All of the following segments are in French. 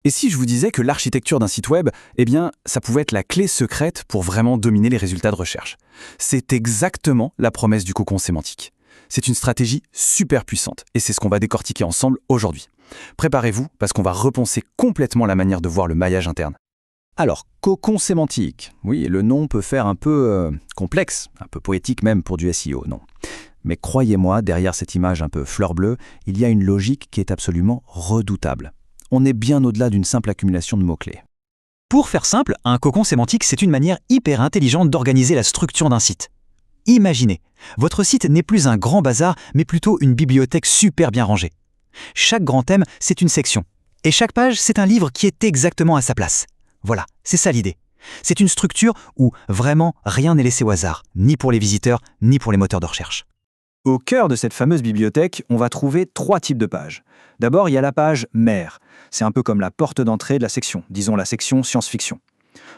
Et si je vous disais que l'architecture d'un site web, eh bien, ça pouvait être la clé secrète pour vraiment dominer les résultats de recherche. C'est exactement la promesse du cocon sémantique. C'est une stratégie super puissante et c'est ce qu'on va décortiquer ensemble aujourd'hui. Préparez-vous parce qu'on va repenser complètement la manière de voir le maillage interne. Alors, cocon sémantique. Oui, le nom peut faire un peu complexe, un peu poétique même pour du SEO, non. Mais croyez-moi, derrière cette image un peu fleur bleue, il y a une logique qui est absolument redoutable. On est bien au-delà d'une simple accumulation de mots-clés. Pour faire simple, un cocon sémantique, c'est une manière hyper intelligente d'organiser la structure d'un site. Imaginez, votre site n'est plus un grand bazar, mais plutôt une bibliothèque super bien rangée. Chaque grand thème, c'est une section. Et chaque page, c'est un livre qui est exactement à sa place. Voilà, c'est ça l'idée. C'est une structure où vraiment rien n'est laissé au hasard, ni pour les visiteurs, ni pour les moteurs de recherche. Au cœur de cette fameuse bibliothèque, on va trouver 3 types de pages. D'abord, il y a la page mère. C'est un peu comme la porte d'entrée de la section, disons la section science-fiction.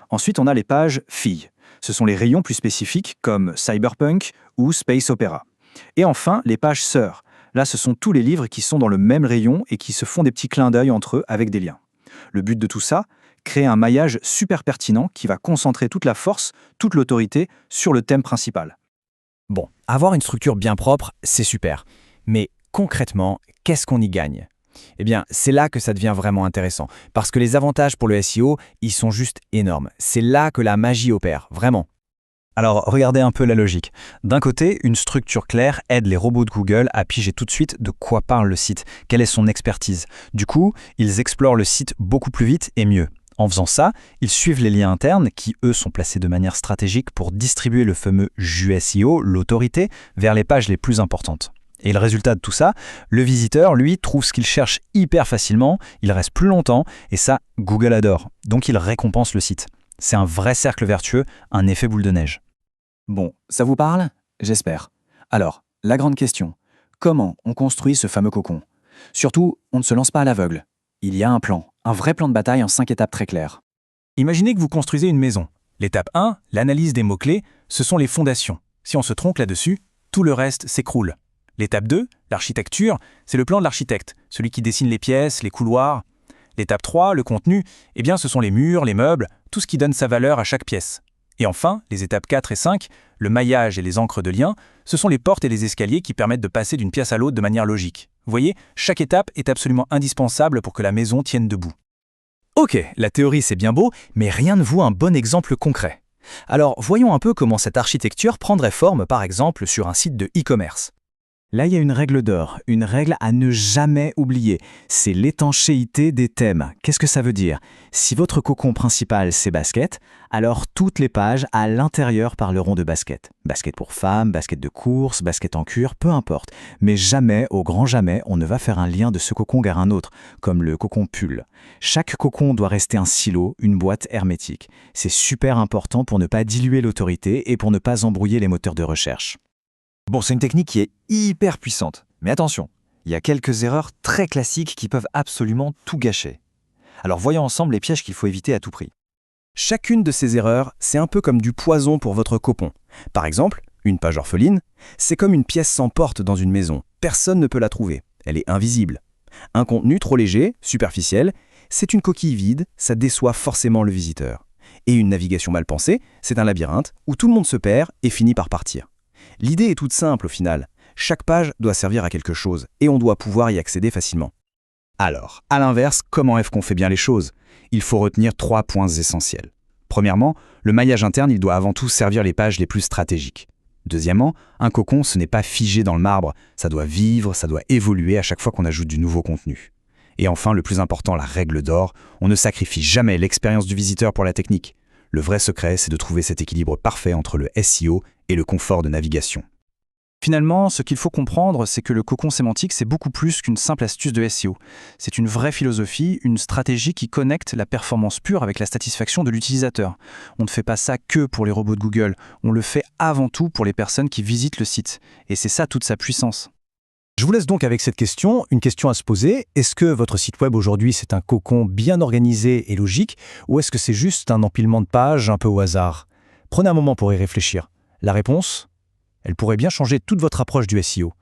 Ensuite, on a les pages filles. Ce sont les rayons plus spécifiques comme cyberpunk ou space opera. Et enfin, les pages sœurs. Là, ce sont tous les livres qui sont dans le même rayon et qui se font des petits clins d'œil entre eux avec des liens. Le but de tout ça, créer un maillage super pertinent qui va concentrer toute la force, toute l'autorité sur le thème principal. Bon, avoir une structure bien propre, c'est super. Mais concrètement, qu'est-ce qu'on y gagne ? Eh bien, c'est là que ça devient vraiment intéressant. Parce que les avantages pour le SEO, ils sont juste énormes. C'est là que la magie opère, vraiment. Alors, regardez un peu la logique. D'un côté, une structure claire aide les robots de Google à piger tout de suite de quoi parle le site, quelle est son expertise. Du coup, ils explorent le site beaucoup plus vite et mieux. En faisant ça, ils suivent les liens internes qui, eux, sont placés de manière stratégique pour distribuer le fameux jus SEO, l'autorité, vers les pages les plus importantes. Et le résultat de tout ça, le visiteur, lui, trouve ce qu'il cherche hyper facilement, il reste plus longtemps, et ça, Google adore. Donc il récompense le site. C'est un vrai cercle vertueux, un effet boule de neige. Bon, ça vous parle ? J'espère. Alors, la grande question, comment on construit ce fameux cocon ? Surtout, on ne se lance pas à l'aveugle. Il y a un plan, un vrai plan de bataille en 5 étapes très claires. Imaginez que vous construisez une maison. L'étape 1, l'analyse des mots-clés, ce sont les fondations. Si on se trompe là-dessus, tout le reste s'écroule. L'étape 2, l'architecture, c'est le plan de l'architecte, celui qui dessine les pièces, les couloirs. L'étape 3, le contenu, eh bien ce sont les murs, les meubles, tout ce qui donne sa valeur à chaque pièce. Et enfin, les étapes 4 et 5, le maillage et les encres de lien, ce sont les portes et les escaliers qui permettent de passer d'une pièce à l'autre de manière logique. Vous voyez, chaque étape est absolument indispensable pour que la maison tienne debout. Ok, la théorie c'est bien beau, mais rien ne vaut un bon exemple concret. Alors voyons un peu comment cette architecture prendrait forme par exemple sur un site de e-commerce. Là, il y a une règle d'or, une règle à ne jamais oublier. C'est l'étanchéité des thèmes. Qu'est-ce que ça veut dire ? Si votre cocon principal, c'est basket, alors toutes les pages à l'intérieur parleront de basket. Basket pour femmes, basket de course, basket en cuir, peu importe. Mais jamais, au grand jamais, on ne va faire un lien de ce cocon vers un autre, comme le cocon pull. Chaque cocon doit rester un silo, une boîte hermétique. C'est super important pour ne pas diluer l'autorité et pour ne pas embrouiller les moteurs de recherche. Bon, c'est une technique qui est hyper puissante. Mais attention, il y a quelques erreurs très classiques qui peuvent absolument tout gâcher. Alors voyons ensemble les pièges qu'il faut éviter à tout prix. Chacune de ces erreurs, c'est un peu comme du poison pour votre cocon. Par exemple, une page orpheline, c'est comme une pièce sans porte dans une maison. Personne ne peut la trouver. Elle est invisible. Un contenu trop léger, superficiel, c'est une coquille vide, ça déçoit forcément le visiteur. Et une navigation mal pensée, c'est un labyrinthe où tout le monde se perd et finit par partir. L'idée est toute simple au final. Chaque page doit servir à quelque chose et on doit pouvoir y accéder facilement. Alors, à l'inverse, comment est-ce qu'on fait bien les choses ? Il faut retenir 3 points essentiels. Premièrement, le maillage interne, il doit avant tout servir les pages les plus stratégiques. Deuxièmement, un cocon, ce n'est pas figé dans le marbre, ça doit vivre, ça doit évoluer à chaque fois qu'on ajoute du nouveau contenu. Et enfin, le plus important, la règle d'or, on ne sacrifie jamais l'expérience du visiteur pour la technique. Le vrai secret, c'est de trouver cet équilibre parfait entre le SEO et le confort de navigation. Finalement, ce qu'il faut comprendre, c'est que le cocon sémantique, c'est beaucoup plus qu'une simple astuce de SEO. C'est une vraie philosophie, une stratégie qui connecte la performance pure avec la satisfaction de l'utilisateur. On ne fait pas ça que pour les robots de Google, on le fait avant tout pour les personnes qui visitent le site. Et c'est ça toute sa puissance. Je vous laisse donc avec cette question, une question à se poser. Est-ce que votre site web aujourd'hui, c'est un cocon bien organisé et logique, ou est-ce que c'est juste un empilement de pages un peu au hasard ? Prenez un moment pour y réfléchir. La réponse ? Elle pourrait bien changer toute votre approche du SEO.